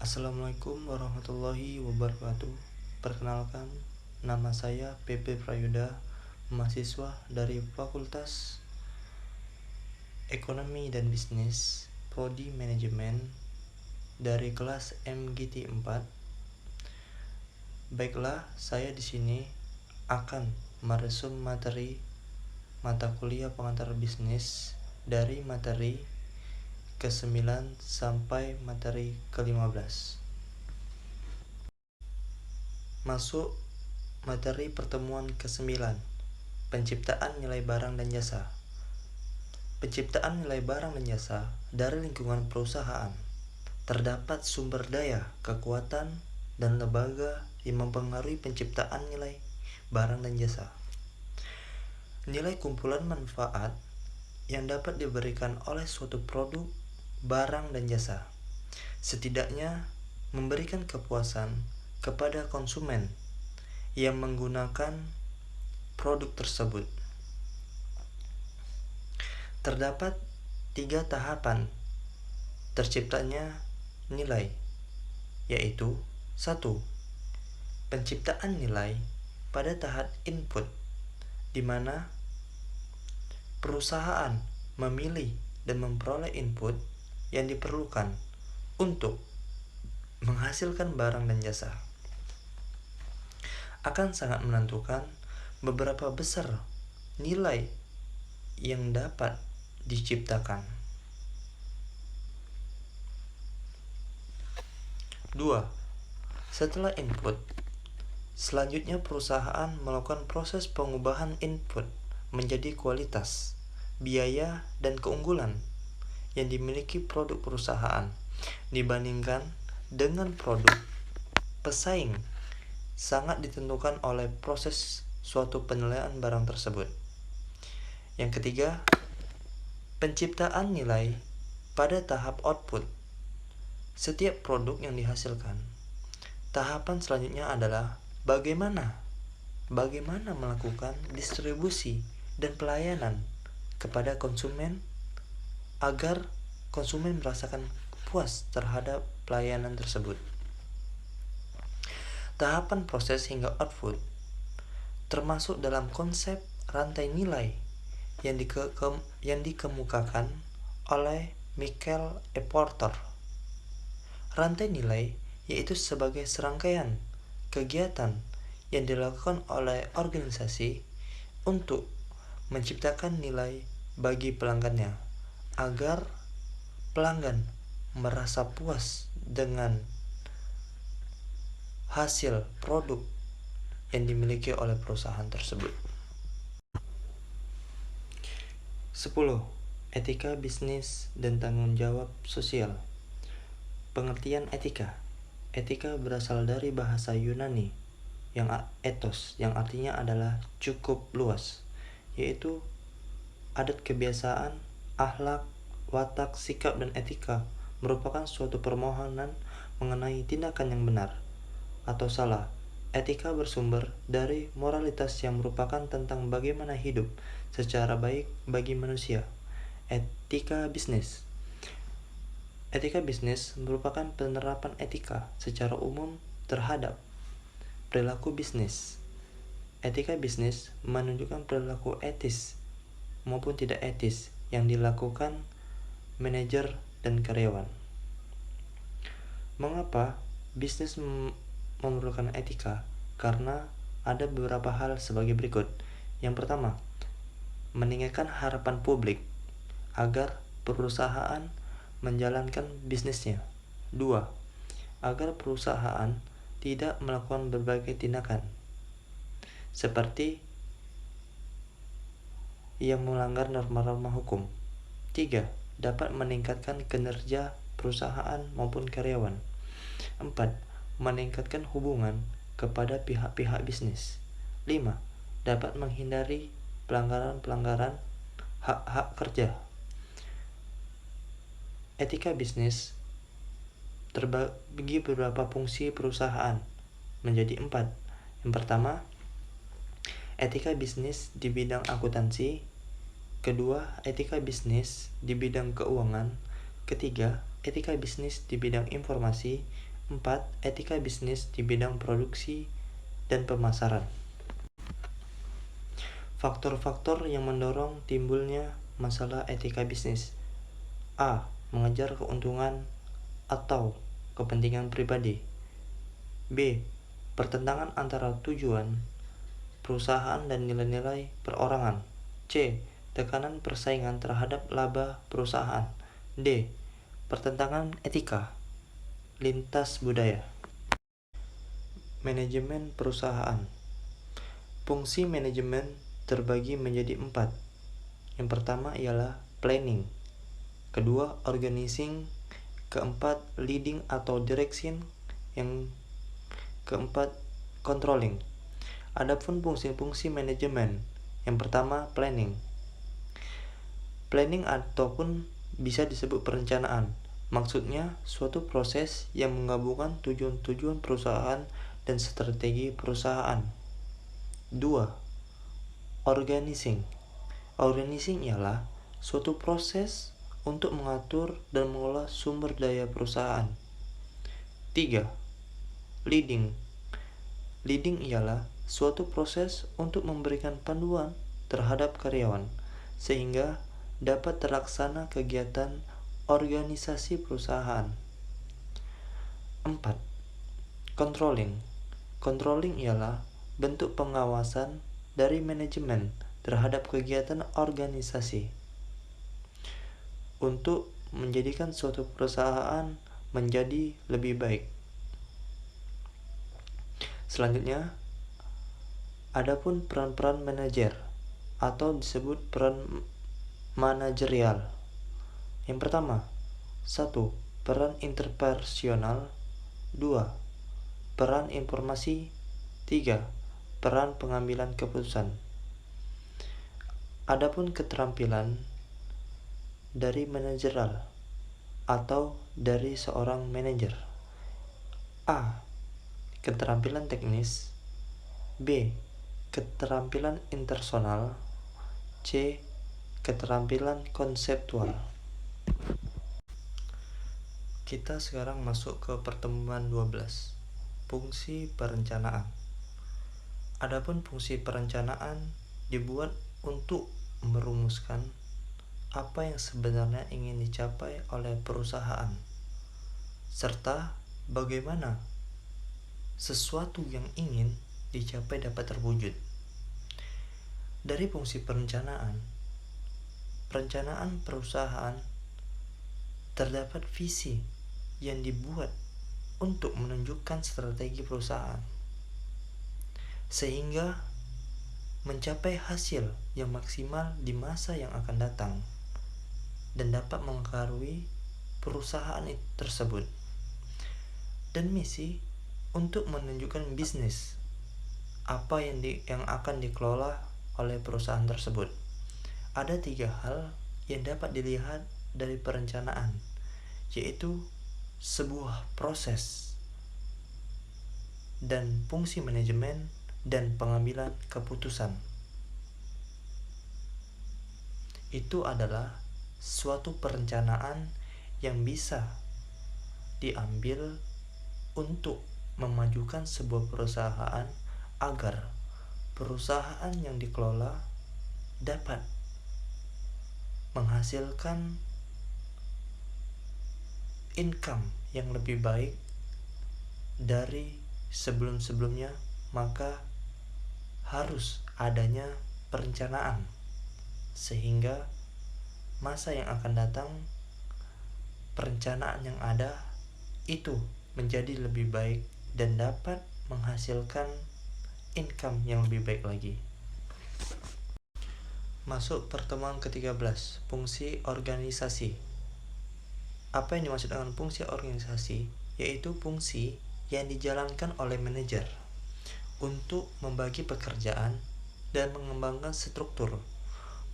Assalamualaikum warahmatullahi wabarakatuh. Perkenalkan, nama saya Pepe Prayuda, mahasiswa dari Fakultas Ekonomi dan Bisnis, Prodi Manajemen dari kelas MGT 4. Baiklah, saya di sini akan meresum materi mata kuliah pengantar bisnis dari materi ke-9 sampai materi ke-15. Masuk materi pertemuan ke-9, penciptaan nilai barang dan jasa. Penciptaan nilai barang dan jasa dari lingkungan perusahaan. Terdapat sumber daya, kekuatan, dan lembaga yang mempengaruhi penciptaan nilai barang dan jasa. Nilai kumpulan manfaat yang dapat diberikan oleh suatu produk, barang, dan jasa. Setidaknya memberikan kepuasan kepada konsumen yang menggunakan produk tersebut. Terdapat 3 tahapan terciptanya nilai, yaitu 1. Penciptaan nilai pada tahap input, di mana perusahaan memilih dan memperoleh input yang diperlukan untuk menghasilkan barang dan jasa. Akan sangat menentukan beberapa besar nilai yang dapat diciptakan. 2. Setelah input, selanjutnya perusahaan melakukan proses pengubahan input menjadi kualitas, biaya, dan keunggulan yang dimiliki produk perusahaan dibandingkan dengan produk pesaing sangat ditentukan oleh proses suatu penilaian barang tersebut. Yang ketiga, penciptaan nilai pada tahap output. Setiap produk yang dihasilkan, tahapan selanjutnya adalah bagaimana melakukan distribusi dan pelayanan kepada konsumen agar konsumen merasakan puas terhadap pelayanan tersebut. Tahapan proses hingga output termasuk dalam konsep rantai nilai yang dikemukakan oleh Michael E. Porter. Rantai nilai yaitu sebagai serangkaian kegiatan yang dilakukan oleh organisasi untuk menciptakan nilai bagi pelanggannya agar pelanggan merasa puas dengan hasil produk yang dimiliki oleh perusahaan tersebut. 10. Etika bisnis dan tanggung jawab sosial. Pengertian etika. Etika berasal dari bahasa Yunani yang ethos, yang artinya adalah cukup luas, yaitu adat kebiasaan, akhlak, watak, sikap, dan etika merupakan suatu permohonan mengenai tindakan yang benar atau salah. Etika bersumber dari moralitas yang merupakan tentang bagaimana hidup secara baik bagi manusia. Etika bisnis. Etika bisnis merupakan penerapan etika secara umum terhadap perilaku bisnis. Etika bisnis menunjukkan perilaku etis maupun tidak etis yang dilakukan manajer dan karyawan. Mengapa bisnis memerlukan etika? Karena ada beberapa hal sebagai berikut. Yang pertama, meningkatkan harapan publik agar perusahaan menjalankan bisnisnya. 2. Agar perusahaan tidak melakukan berbagai tindakan seperti yang melanggar norma-norma hukum. 3. Dapat meningkatkan kinerja perusahaan maupun karyawan. 4. Meningkatkan hubungan kepada pihak-pihak bisnis. 5. Dapat menghindari pelanggaran-pelanggaran hak-hak kerja. Etika bisnis terbagi beberapa fungsi perusahaan menjadi 4. Yang pertama, etika bisnis di bidang akuntansi. Kedua, etika bisnis di bidang keuangan. Ketiga, etika bisnis di bidang informasi. 4. Etika bisnis di bidang produksi dan pemasaran. Faktor-faktor yang mendorong timbulnya masalah etika bisnis. A. Mengejar keuntungan atau kepentingan pribadi. B. Pertentangan antara tujuan perusahaan dan nilai-nilai perorangan. C. Tekanan persaingan terhadap laba perusahaan. D. Pertentangan etika lintas budaya. Manajemen perusahaan. Fungsi manajemen terbagi menjadi 4. Yang pertama ialah planning, kedua organizing, keempat leading atau direction, yang keempat controlling. Adapun fungsi-fungsi manajemen, yang pertama planning. Planning ataupun bisa disebut perencanaan. Maksudnya suatu proses yang menggabungkan tujuan-tujuan perusahaan dan strategi perusahaan. 2. Organizing. Organizing ialah suatu proses untuk mengatur dan mengolah sumber daya perusahaan. 3. Leading. Leading ialah suatu proses untuk memberikan panduan terhadap karyawan sehingga dapat terlaksana kegiatan organisasi perusahaan. 4. Controlling. Controlling ialah bentuk pengawasan dari manajemen terhadap kegiatan organisasi untuk menjadikan suatu perusahaan menjadi lebih baik. Selanjutnya, adapun peran-peran manajer atau disebut peran manajerial. Yang pertama, 1. Peran interpersonal. 2. Peran informasi. 3. Peran pengambilan keputusan. Adapun keterampilan dari manajerial atau dari seorang manajer. A. Keterampilan teknis. B. Keterampilan interpersonal. C. Keterampilan konseptual. Kita sekarang masuk ke pertemuan 12. Fungsi perencanaan. Adapun fungsi perencanaan dibuat untuk merumuskan apa yang sebenarnya ingin dicapai oleh perusahaan, serta bagaimana sesuatu yang ingin dicapai dapat terwujud. Dari fungsi perencanaan perusahaan terdapat visi yang dibuat untuk menunjukkan strategi perusahaan sehingga mencapai hasil yang maksimal di masa yang akan datang dan dapat mempengaruhi perusahaan tersebut. Dan misi untuk menunjukkan bisnis apa yang akan dikelola oleh perusahaan tersebut. Ada 3 hal yang dapat dilihat dari perencanaan, yaitu sebuah proses dan fungsi manajemen dan pengambilan keputusan. Itu adalah suatu perencanaan yang bisa diambil untuk memajukan sebuah perusahaan agar perusahaan yang dikelola dapat menghasilkan income yang lebih baik dari sebelum-sebelumnya. Maka harus adanya perencanaan sehingga masa yang akan datang perencanaan yang ada itu menjadi lebih baik dan dapat menghasilkan income yang lebih baik lagi. Masuk pertemuan ke-13, fungsi organisasi. Apa yang dimaksud dengan fungsi organisasi? Yaitu fungsi yang dijalankan oleh manajer untuk membagi pekerjaan dan mengembangkan struktur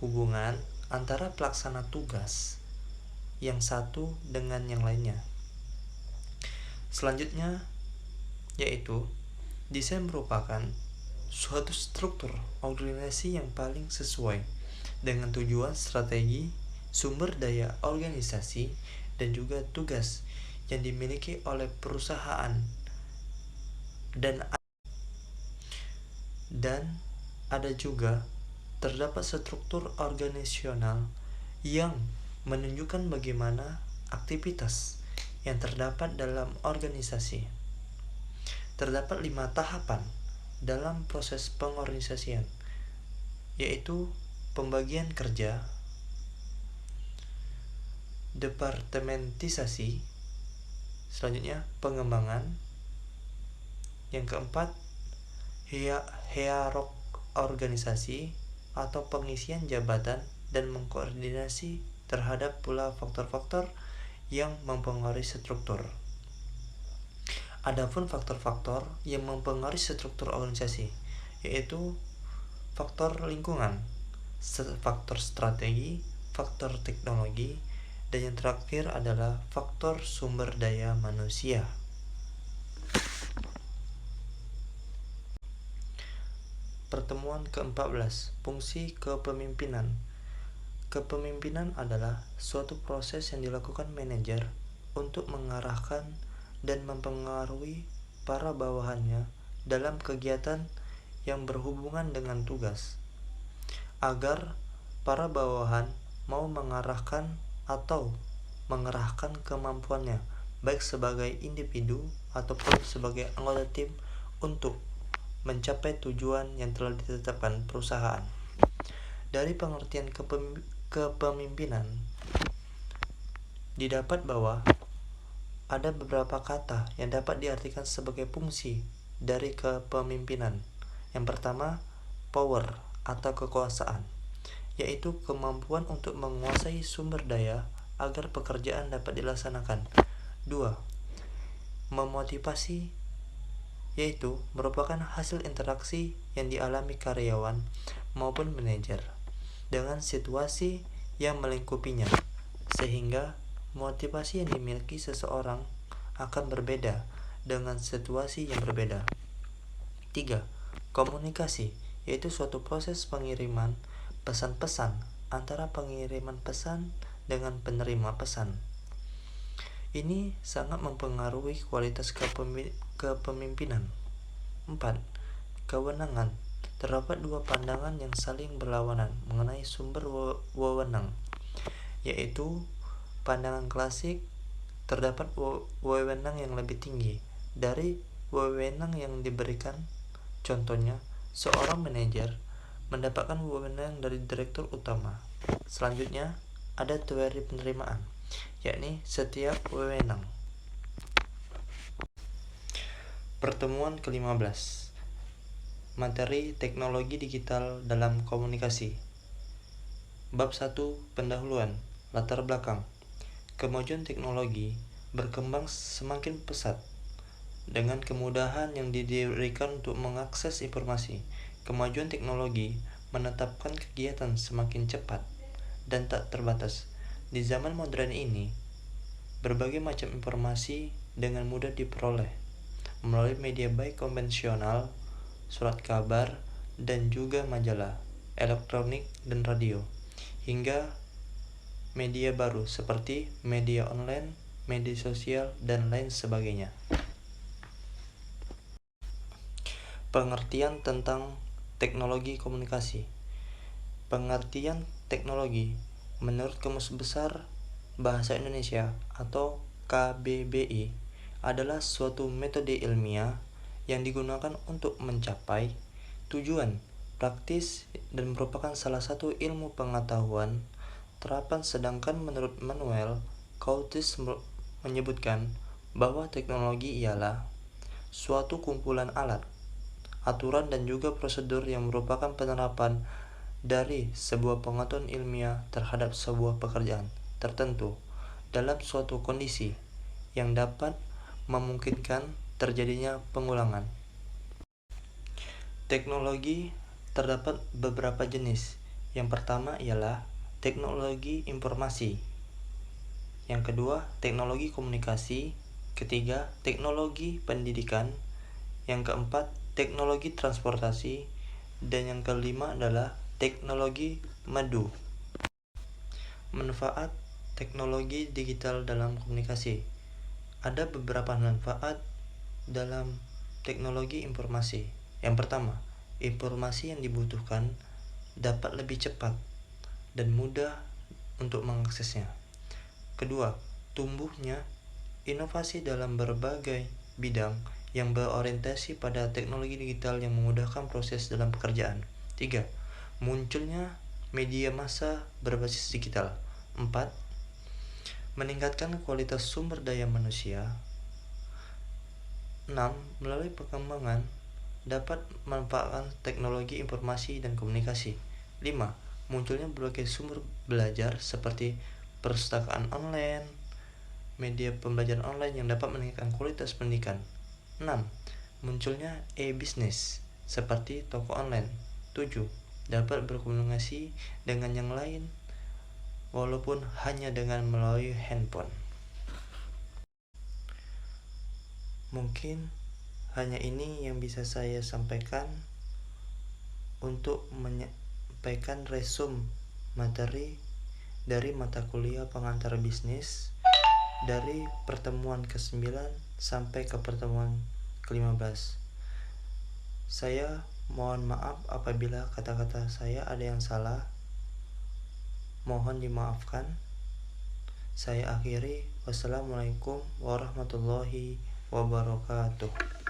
hubungan antara pelaksana tugas yang satu dengan yang lainnya. Selanjutnya yaitu desain merupakan suatu struktur organisasi yang paling sesuai dengan tujuan, strategi, sumber daya organisasi dan juga tugas yang dimiliki oleh perusahaan dan ada juga terdapat struktur organisasional yang menunjukkan bagaimana aktivitas yang terdapat dalam organisasi. Terdapat 5 tahapan dalam proses pengorganisasian, yaitu pembagian kerja, departementisasi, selanjutnya pengembangan, yang keempat hierarki organisasi atau pengisian jabatan dan mengkoordinasi terhadap pula faktor-faktor yang mempengaruhi struktur. Adapun faktor-faktor yang mempengaruhi struktur organisasi yaitu faktor lingkungan, faktor strategi, faktor teknologi, dan yang terakhir adalah faktor sumber daya manusia. Pertemuan ke-14, fungsi kepemimpinan. Kepemimpinan adalah suatu proses yang dilakukan manajer untuk mengarahkan dan mempengaruhi para bawahannya dalam kegiatan yang berhubungan dengan tugas, agar para bawahan mau mengarahkan atau mengerahkan kemampuannya, baik sebagai individu ataupun sebagai anggota tim untuk mencapai tujuan yang telah ditetapkan perusahaan. Dari pengertian kepemimpinan didapat bahwa ada beberapa kata yang dapat diartikan sebagai fungsi dari kepemimpinan. Yang pertama, power atau kekuasaan, yaitu kemampuan untuk menguasai sumber daya agar pekerjaan dapat dilaksanakan. 2. Memotivasi, yaitu merupakan hasil interaksi yang dialami karyawan maupun manajer dengan situasi yang melingkupinya, sehingga motivasi yang dimiliki seseorang akan berbeda dengan situasi yang berbeda. 3. Komunikasi, yaitu suatu proses pengiriman pesan-pesan antara pengiriman pesan dengan penerima pesan. Ini sangat mempengaruhi kualitas kepemimpinan. 4. Kewenangan. Terdapat 2 pandangan yang saling berlawanan mengenai sumber wewenang, yaitu pandangan klasik, terdapat wewenang yang lebih tinggi dari wewenang yang diberikan. Contohnya, seorang manajer mendapatkan wewenang dari direktur utama. Selanjutnya, ada teori penerimaan, yakni setiap wewenang. Pertemuan ke-15, materi teknologi digital dalam komunikasi. Bab 1, pendahuluan, latar belakang. Kemajuan teknologi berkembang semakin pesat dengan kemudahan yang diberikan untuk mengakses informasi. Kemajuan teknologi menetapkan kegiatan semakin cepat dan tak terbatas. Di zaman modern ini, berbagai macam informasi dengan mudah diperoleh melalui media baik konvensional, surat kabar, dan juga majalah, elektronik, dan radio, hingga media baru seperti media online, media sosial, dan lain sebagainya. Pengertian tentang teknologi komunikasi. Pengertian teknologi menurut Kamus Besar Bahasa Indonesia atau KBBI adalah suatu metode ilmiah yang digunakan untuk mencapai tujuan praktis dan merupakan salah satu ilmu pengetahuan terapan. Sedangkan menurut Manuel Curtis menyebutkan bahwa teknologi ialah suatu kumpulan alat, aturan, dan juga prosedur yang merupakan penerapan dari sebuah pengetahuan ilmiah terhadap sebuah pekerjaan tertentu dalam suatu kondisi yang dapat memungkinkan terjadinya pengulangan. Teknologi terdapat beberapa jenis. Yang pertama ialah teknologi informasi. Yang kedua, teknologi komunikasi. Ketiga, teknologi pendidikan. Yang keempat, teknologi transportasi. Dan yang kelima adalah teknologi madu. Manfaat teknologi digital dalam komunikasi. Ada beberapa manfaat dalam teknologi informasi. Yang pertama, informasi yang dibutuhkan dapat lebih cepat dan mudah untuk mengaksesnya. Kedua, tumbuhnya inovasi dalam berbagai bidang yang berorientasi pada teknologi digital yang memudahkan proses dalam pekerjaan. Tiga, munculnya media massa berbasis digital. Empat, meningkatkan kualitas sumber daya manusia. 6. Melalui perkembangan dapat memanfaatkan teknologi informasi dan komunikasi. 5. Munculnya berbagai sumber belajar seperti perpustakaan online, media pembelajaran online yang dapat meningkatkan kualitas pendidikan. 6. Munculnya e-business seperti toko online. 7. Dapat berkomunikasi dengan yang lain walaupun hanya dengan melalui handphone. Mungkin hanya ini yang bisa saya sampaikan untuk menyampaikan resume materi dari mata kuliah pengantar bisnis dari pertemuan ke-9 sampai ke pertemuan ke-15. Saya mohon maaf apabila kata-kata saya ada yang salah. Mohon dimaafkan. Saya akhiri. Wassalamualaikum warahmatullahi wabarakatuh.